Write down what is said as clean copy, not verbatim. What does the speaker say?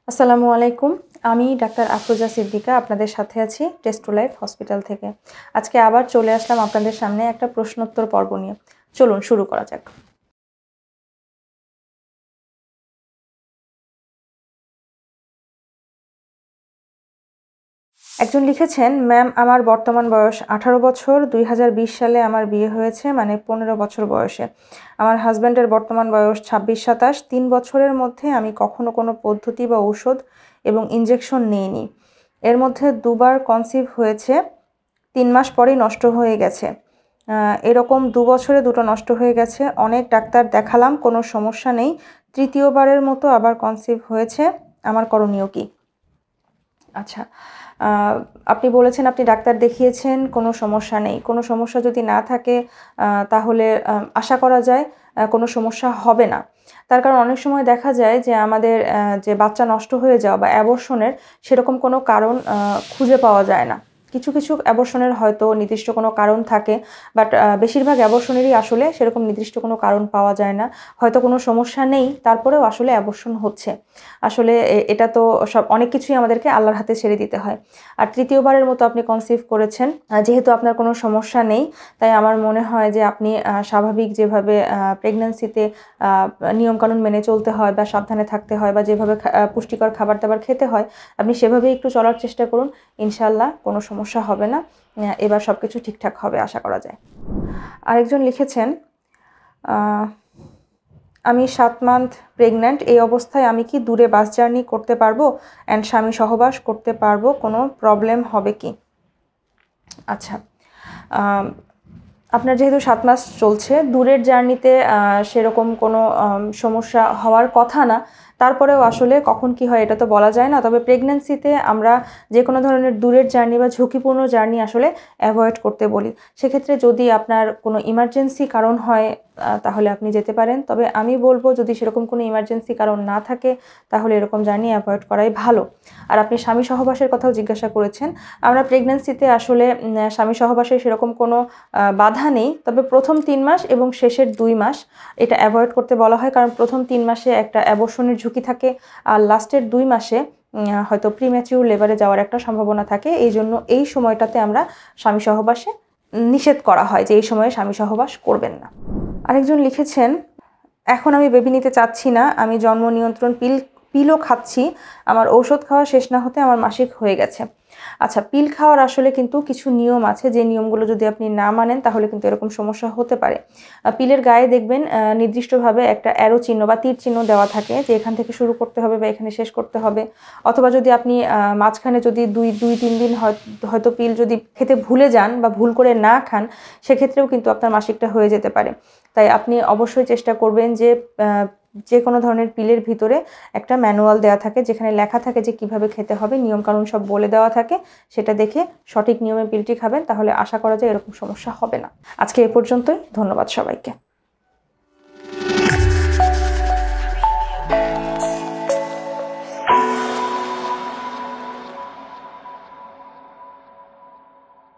আসসালামু আলাইকুম। আমি ডাক্তার আফরোজা সিদ্দিকা আপনাদের সাথে আছি টেস্ট টু লাইফ হসপিটাল থেকে। আজকে আবার চলে আসলাম আপনাদের সামনে একটা প্রশ্নোত্তর পর্ব নিয়ে। চলুন শুরু করা যাক। একজন লিখেছেন, ম্যাম আমার বর্তমান বয়স 18 বছর, 2020 সালে আমার বিয়ে হয়েছে, মানে 15 বছর বয়সে। আমার হাজব্যান্ডের বর্তমান বয়স 26-27। 3 বছরের মধ্যে আমি কখনো কোনো পদ্ধতি বা ঔষধ এবং ইনজেকশন নেইনি। এর মধ্যে দুবার কনসিভ হয়েছে, 3 মাস পরেই নষ্ট হয়ে গেছে। এরকম 2 বছরে দুটো নষ্ট হয়ে গেছে। অনেক ডাক্তার দেখালাম, কোনো সমস্যা নেই। তৃতীয়বারের মতো আবার কনসিভ হয়েছে। আমার করণীয় কী? আচ্ছা, আপনি বলেছেন আপনি ডাক্তার দেখিয়েছেন, কোনো সমস্যা নেই। কোনো সমস্যা যদি না থাকে তাহলে আশা করা যায় কোনো সমস্যা হবে না। তার কারণ অনেক সময় দেখা যায় যে আমাদের যে বাচ্চা নষ্ট হয়ে যাওয়া বা অ্যাবর্শনের সেরকম কোনো কারণ খুঁজে পাওয়া যায় না। কিছু, কিছু অ্যাবর্শনের হয়তো নির্দিষ্ট কোনো কারণ থাকে, বাট বেশিরভাগ অ্যাবর্শনেরই আসলে সেরকম নির্দিষ্ট কোনো কারণ পাওয়া যায় না। হয়তো কোনো সমস্যা নেই, তারপরেও আসলে অ্যাবর্শন হচ্ছে। আসলে এটা তো অনেক কিছুই আমাদেরকে আল্লাহর হাতে ছেড়ে দিতে হয়। আর তৃতীয়বারের মতো আপনি কনসিভ করেছেন, যেহেতু আপনার কোনো সমস্যা নেই, তাই আমার মনে হয় যে আপনি স্বাভাবিক যেভাবে প্রেগন্যান্সিতে নিয়মকানুন মেনে চলতে হয় বা সাবধানে থাকতে হয় বা যেভাবে পুষ্টিকর খাবার-দাবার খেতে হয়, আপনি সেভাবেই একটু চলার চেষ্টা করুন। ইনশাআল্লাহ কোনো সমস্যা হবে না। এবার সবকিছু ঠিকঠাক হবে আশা করা যায়। আরেকজন লিখেছেন, আমি 7 মান্থ প্রেগন্যান্ট। এই অবস্থায় আমি কি দূরে বাস জার্নি করতে পারবো অ্যান্ড স্বামী সহবাস করতে পারবো? কোনো প্রবলেম হবে কি? আচ্ছা, আপনার যেহেতু 7 মাস চলছে, দূরের জার্নিতে সেরকম কোনো সমস্যা হওয়ার কথা না। তারপরেও আসলে কখন কি হয় এটা তো বলা যায় না। তবে প্রেগন্যান্সিতে আমরা যে কোনো ধরনের দূরের জার্নি বা ঝুঁকিপূর্ণ জার্নি আসলে অ্যাভয়েড করতে বলি। সেক্ষেত্রে যদি আপনার কোনো ইমার্জেন্সি কারণ হয় তাহলে আপনি যেতে পারেন। তবে আমি বলব যদি সেরকম কোনো ইমার্জেন্সি কারণ না থাকে তাহলে এরকম জার্নি অ্যাভয়েড করাই ভালো। আর আপনি স্বামী সহবাসের কথাও জিজ্ঞাসা করেছেন। আমরা প্রেগন্যান্সিতে আসলে স্বামী সহবাসের সেরকম কোনো বাধা নেই। তবে প্রথম 3 মাস এবং শেষের 2 মাস এটা অ্যাভয়েড করতে বলা হয়। কারণ প্রথম 3 মাসে একটা অ্যাবর্শনের ঝুঁকি থাকে, আর লাস্টের 2 মাসে হয়তো প্রিম্যাচিউর লেবারে যাওয়ার একটা সম্ভাবনা থাকে। এইজন্য এই সময়টাতে আমরা স্বামী সহবাসে নিষেধ করা হয় যে এই সময়ে স্বামী সহবাস করবেন না। আরেকজন লিখেছেন, এখন আমি বেবি নিতে চাচ্ছি না। আমি জন্ম নিয়ন্ত্রণ পিলও খাচ্ছি। আমার ঔষধ খাওয়া শেষ না হতে আমার মাসিক হয়ে গেছে। আচ্ছা, পিল খাওয়ার আসলে কিন্তু কিছু নিয়ম আছে, যে নিয়মগুলো যদি আপনি না মানেন তাহলে কিন্তু এরকম সমস্যা হতে পারে। পিলের গায়ে দেখবেন নির্দিষ্টভাবে একটা অ্যারো চিহ্ন বা তীর চিহ্ন দেওয়া থাকে যে এখান থেকে শুরু করতে হবে বা এখানে শেষ করতে হবে। অথবা যদি আপনি মাঝখানে যদি 2-3 দিন হয়তো পিল যদি খেতে ভুলে যান বা ভুল করে না খান, সেক্ষেত্রেও কিন্তু আপনার মাসিকটা হয়ে যেতে পারে। তাই আপনি অবশ্যই চেষ্টা করবেন যে কোনো ধরনের পিলের ভিতরে একটা ম্যানুয়াল দেওয়া থাকে, যেখানে লেখা থাকে যে কিভাবে খেতে হবে, নিয়মকানুন সব বলে দেওয়া থাকে। সেটা দেখে সঠিক নিয়মে পিলটি খাবেন, তাহলে আশা করা যায় এরকম সমস্যা হবে না। আজকে এ পর্যন্তই। ধন্যবাদ সবাইকে।